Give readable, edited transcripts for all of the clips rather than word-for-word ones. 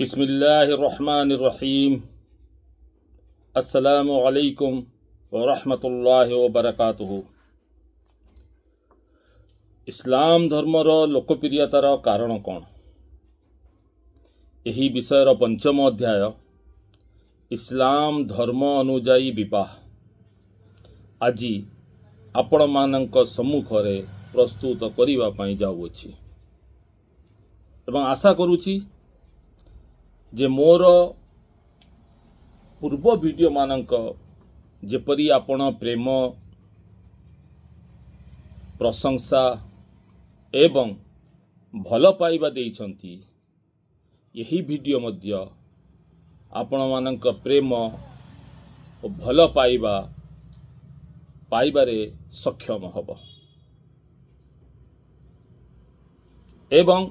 बिस्मिल्लाहिर्रहमानिर्रहीम। अस्सलामु अलैकुम व रहमतुल्लाहि व बरकातुहु। इस्लाम धर्मर लोकप्रियतार कारण कौन? यही विषयर पंचम अध्याय इस्लाम धर्म अनुजाई विवाह आज आपण मानक सम्मुखरे प्रस्तुत करिवा पई जाउछि एवं आशा करुछि जे मोर पूर्व वीडियो मानक जेपरी आपण प्रेम प्रशंसा एवं भल पाइबा देइछंती यही वीडियो मध्य आपण मानक प्रेम और भल पाइबा पाइबारे सक्षम हब एवं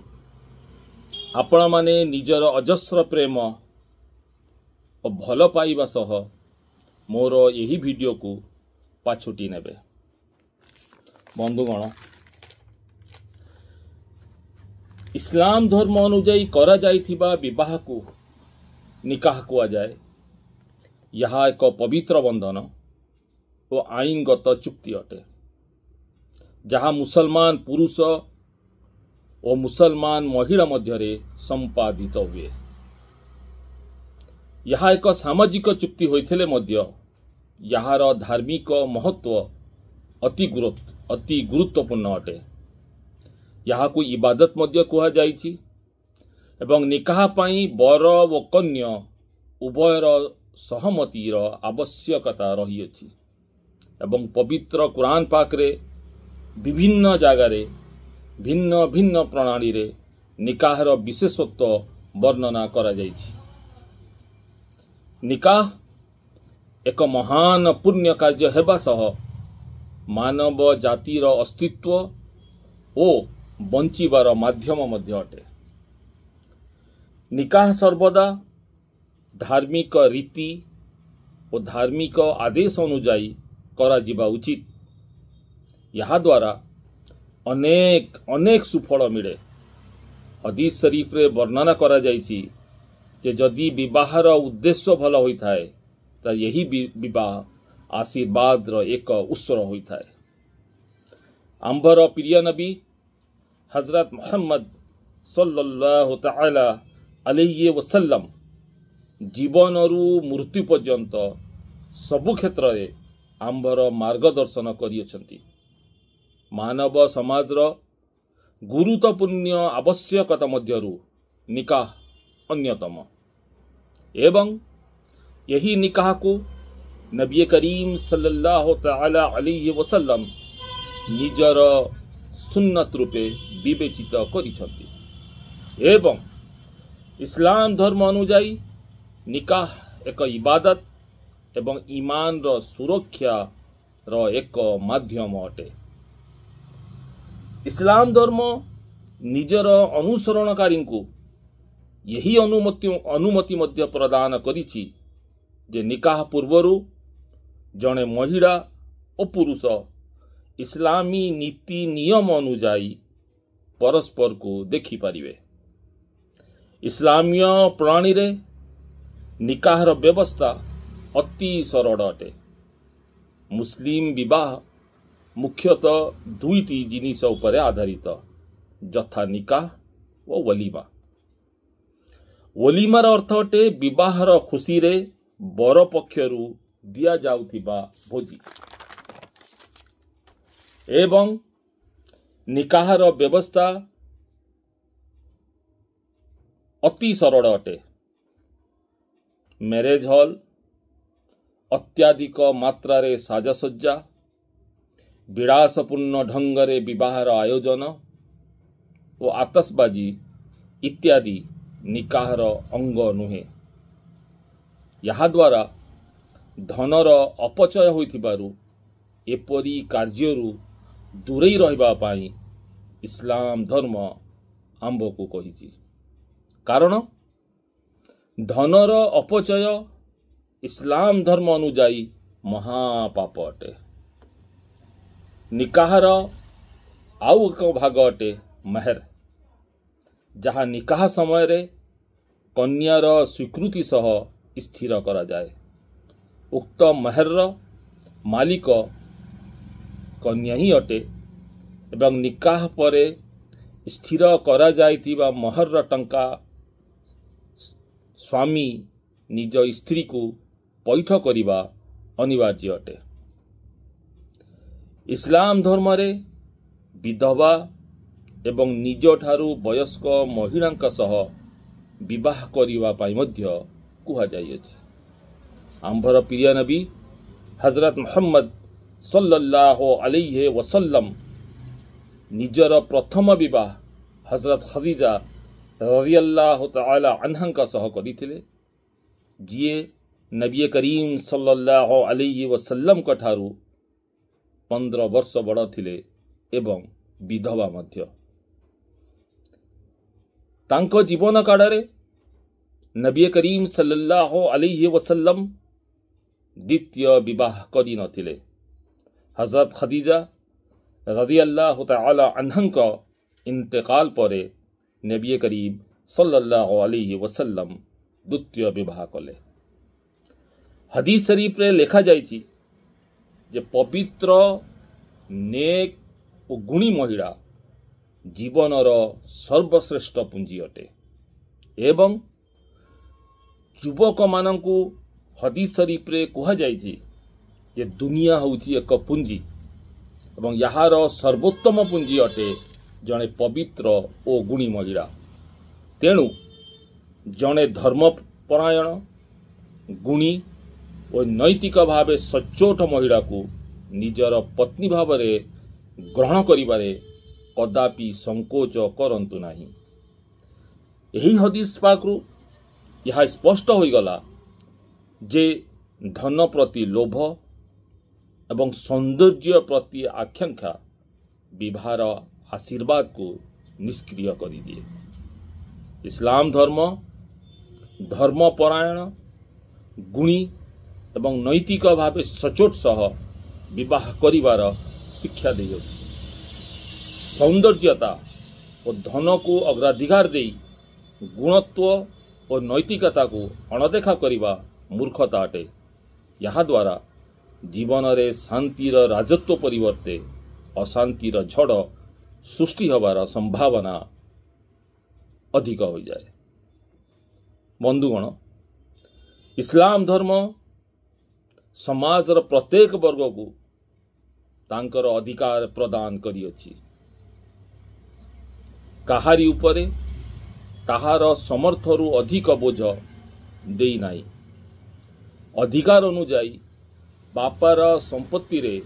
आपण माने निजर अजस्र प्रेम और भल पाइबा सह मोर यही वीडियो को पाछुटी नेबे। बंधुगण, इस्लाम धर्म अनुजाई करा जाइथिबा विवाह को निकाह कुआ जाए। यह एक पवित्र बंधन और आईनगत चुक्ति अटे जहाँ मुसलमान पुरुष और मुसलमान महिला मध्यरे संपादित हुए। यह एक सामाजिक चुक्ति होइथिले मध्य यार धार्मिक महत्व अति गुरुत्वपूर्ण अटे। यहाँ को इबादत मध्य कुहा जाइछि एवं निकाह पाई बर व कन्या उभयर सहमतिर आवश्यकता रहिअछि एवं पवित्र कुरान पाकरे विभिन्न जगार भिन्न भिन्न प्रणाली रे निकाहर विशेषत्व वर्णना करा जाइछि। निकाह एक महान पुण्य कार्य हेबा सह मानव जातिर अस्तित्व और बंचिबार माध्यम मध्य अटे। निकाह सर्वदा धार्मिक रीति और धार्मिक आदेश अनुजाई करा जिबा उचित। यहाँ द्वारा अनेक अनेक सुफल मिले। हदीस शरीफ रे वर्णना करा जाइछि जे जदि विवाहर उद्देश्य भल होइथाए त यही विवाह आशीर्वाद रो एक उत्सव होइथाए। आंबर प्रिय नबी हजरत मुहम्मद सल्लल्लाहु तआला अलैहि वसल्लम जीवन रु मृत्यु पर्यंत सबु क्षेत्र रे आंबर मार्गदर्शन करियछंती। मानव समाज रो गुरुत्वपूर्ण आवश्यकता मध्यरु निकाह अन्यतम एवं यही निकाह को नबी करीम सल्लल्लाहु तआला अलैहि वसल्लम निजर सुन्नत रूपे विवेचित करिछंती एवं इस्लाम धर्म अनुजाई निकाह एक इबादत एवं ईमान रो सुरक्षा रो एक माध्यम अटे। इस्लाम धर्म निजर अनुसरणकारी को यही अनुमति मध्य प्रदान करिछि जे निकाह पूर्वरु जड़े महिला और पुरुष इस्लामी नीति नियम अनुजाई परस्पर को देखि पारिबे। इस्लामीय प्रणाली रे निकाहर व्यवस्था अति सरल अटे। मुस्लिम विवाह मुख्यतः दुईटी जिनिस उपरे आधारित जथा निकाह व वलीमा। वलीमार अर्थ अटे विवाहर खुशी रे बर पक्षरु दिया जाउथिबा भोजी एवं निकाहर व्यवस्था अति सरल अटे। मैरेज हॉल, अत्याधिक मात्रा रे साजसज्जा, विलासपूर्ण ढंगरे विवाहर आयोजन और आतशबाजी इत्यादि निकाहर अंग नुहे। यहाँ द्वारा धनर अपचय होइथिबारु एपरी कार्यरु दूरेई रहिबा पाई इस्लाम धर्म आंब को कहिछि। कारण धनर अपचय इस्लाम धर्म अनुजाई महापाप अटे। निकाहर आउ एक भाग अटे मेहर, जहाँ निकाह समय रे कन्यार स्वीकृति सह स्थिर करा जाए। उक्त मेहर मालिक कन्या ही अटे एवं निकाह परे स्थिर करा जाइतिबा महर टंका स्वामी निज स्त्री को पैठ करिबा अनिवार्य अटे। इस्लाम धर्म रे विधवा एवं निज ठारू वयस्क महिला सह विवाह करिबा पाई मध्य कुहा जाइछि। आंभर प्रिय नबी हजरत मुहम्मद सल्लल्लाहु अलैहि वसल्लम निजर प्रथम विवाह हजरत खदीजा रज़ियल्लाहु तआला अन्हा सह करिथिले, जिए नबी करीम सल्लल्लाहु अलैहि वसल्लम ठारू 15 वर्ष बड़ थिले एवं विधवा मध्य। तांको जीवन काल रे नबी करीम सल्लल्लाहु अलैहि वसल्लम द्वितीय विवाह करि नथिले। हजरत खदीजा रज़ियल्लाहु तआला अन्हा इंतकाल परे नबी करीम सल्लल्लाहु अलैहि वसल्लम द्वितीय विवाह कले। हदीस शरीफ रे लेखा जाइछि जे पवित्र नेक और गुणी महिला जीवनर सर्वश्रेष्ठ पुंजी अटे एवं युवक मानंकु हदीस शरीफ रे कुहा जाइछि जे दुनिया होउछि एक पुंजी एवं याहार सर्वोत्तम पुंजी अटे जड़े पवित्र और गुणी महिला। तेणु जड़े धर्मपरायण गुणी और नैतिक भावे सच्चोट महिला को निजर पत्नी भाव में ग्रहण करिबारे कदापि संकोच करंतु नाही। यही हदीस पाकरू यह स्पष्ट हो गला जे धन प्रति लोभ एवं सौंदर्य प्रति आकांक्षा विवाहर आशीर्वाद को निष्क्रिय कर दिए। इस्लाम धर्म धर्मपरायण गुणी एवं नैतिक भावे सचोट सह विवाह करिवार शिक्षा देइछि। सौंदर्यता और धन को अग्राधिकार दे गुणत्व और नैतिकता को अणदेखा करिवा मूर्खता अटे। यहाँ द्वारा जीवन रे शांतिर राजत्व परिवर्ते अशांतिर झड़ सृष्टि होबार संभावना अधिक हो जाए। बंधुगण, इस्लाम धर्म समाजर प्रत्येक वर्ग को तांकर अधिकार प्रदान करिअछि। काहारी उपरे ताहार समर्थरू अधिक बोझ देई नाही। अधिकार अनुजाई बापार संपत्ति रे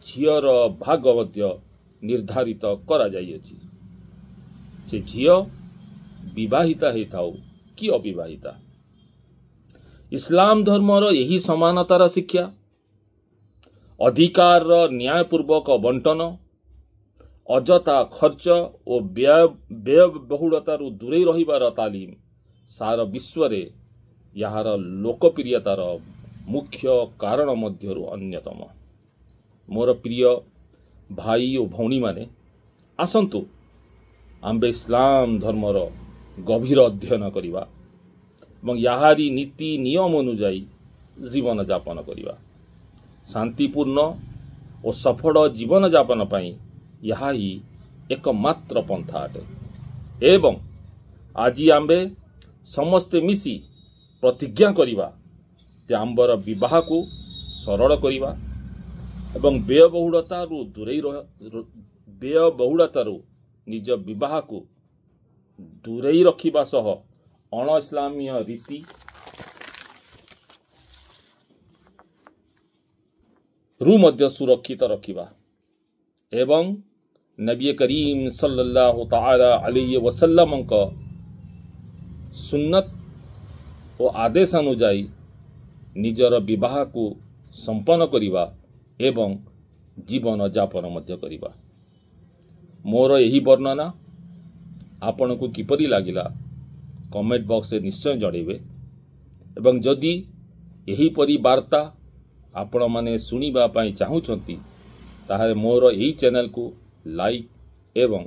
झियर भाग मध्य निर्धारित करा जाइअछि। से झियो विवाहिता हेताउ कि अविवाहिता। इस्लाम धर्मर यही समानतार शिक्षा, अधिकार न्यायपूर्वक बंटन, अजथा खर्च और व्ययबहुलतारू दूरे रहिबार तालीम सारा विश्व रे यार लोकप्रियतार मुख्य कारण मध्यरु अन्यतम। मोर प्रिय भाई और भौणी माने आसंतु आंबे इस्लाम धर्मर गभीर अध्ययन करिबा एवं याहारी नीति नियम अनुजाई जीवन यापन करिबा। शांतिपूर्ण और सफल जीवन यापन पाई यहा ही एकमात्र पंथा अटे। एवं आज आंबे समस्ते मिसी प्रतिज्ञा करिबा जे आंबर विवाह को सरल करिबा एवं व्ययबहुलतारू निज विवाह को दूरे रखिबा सह अण इस्लामीय रीति रु मध्य सुरक्षित रखिबा एवं नबी करीम सल्लल्लाहु तआला अलैहि वसल्लम का सुन्नत और आदेश अनुजाई निजर विवाह को संपन्न करिबा एवं जीवन यापन मध्य करिबा। मोर यही वर्णना आपण को किपरि लागिला कमेंट बॉक्स में निश्चय जणेबे एवं जदि यही परि वार्ता आपण माने सुनिबा पई चाहुचंती ताहारे मोर यही चैनल को लाइक एवं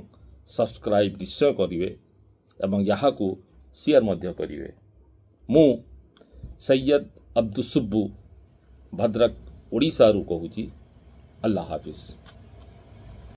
सब्सक्राइब निश्चय करिवे एवं यहाँ को शेयर मध्य करिवे। मु सैयद अब्दुल सुब्बू भद्रक ओडिशा रु कहूची। अल्लाह हाफिज।